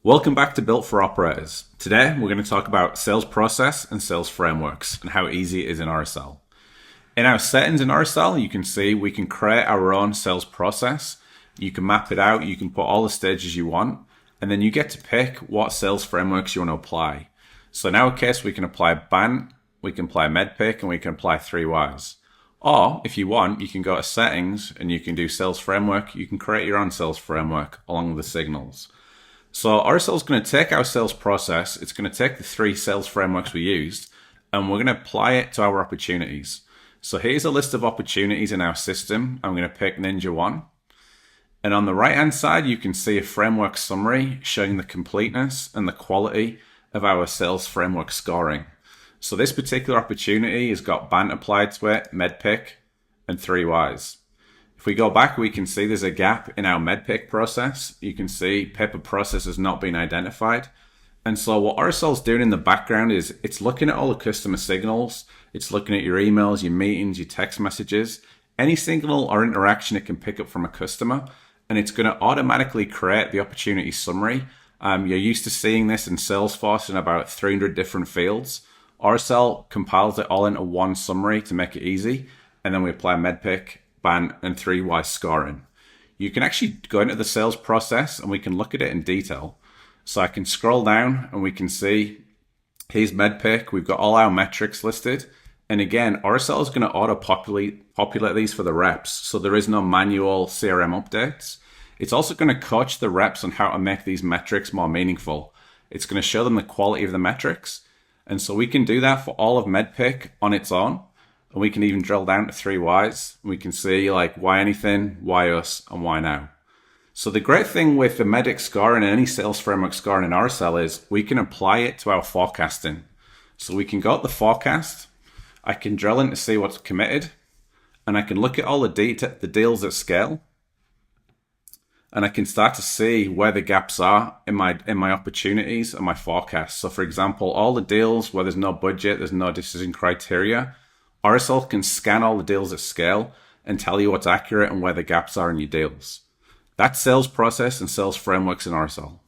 Welcome back to Built for Operators. Today we're going to talk about sales process and sales frameworks and how easy it is in Aurasell. In our settings in Aurasell, you can see we can create our own sales process. You can map it out, you can put all the stages you want, and then you get to pick what sales frameworks you want to apply. So in our case, we can apply BANT, we can apply MEDDPICC, and we can apply WHYS. Or if you want, you can go to settings and you can do sales framework. You can create your own sales framework along with the signals. So Aurasell is going to take our sales process, it's going to take the three sales frameworks we used, and we're going to apply it to our opportunities. So here's a list of opportunities in our system. I'm going to pick Ninja 1. And on the right-hand side, you can see a framework summary showing the completeness and the quality of our sales framework scoring. So this particular opportunity has got BANT applied to it, MEDDPICC, and WHYS. If we go back, we can see there's a gap in our MEDDPICC process. You can see paper process has not been identified. And so what Aurasell is doing in the background is it's looking at all the customer signals. It's looking at your emails, your meetings, your text messages, any signal or interaction it can pick up from a customer. And it's going to automatically create the opportunity summary. You're used to seeing this in Salesforce in about 300 different fields. Aurasell compiles it all into one summary to make it easy. And then we apply MEDDPICC, BANT, and WHYS scoring. You can actually go into the sales process and we can look at it in detail. So I can scroll down and we can see here's MEDDPICC. We've got all our metrics listed. And again, Aurasell is going to auto-populate these for the reps. So there is no manual CRM updates. It's also going to coach the reps on how to make these metrics more meaningful. It's going to show them the quality of the metrics. And so we can do that for all of MEDDPICC on its own. And we can even drill down to WHYS. We can see like why anything, why us, and why now. So the great thing with the MEDDPICC scoring and any sales framework scoring in Aurasell is we can apply it to our forecasting. So we can go to the forecast. I can drill in to see what's committed. And I can look at all the deals at scale. And I can start to see where the gaps are in my opportunities and my forecasts. So for example, all the deals where there's no budget, there's no decision criteria, Aurasell can scan all the deals at scale and tell you what's accurate and where the gaps are in your deals. That's sales process and sales frameworks in Aurasell.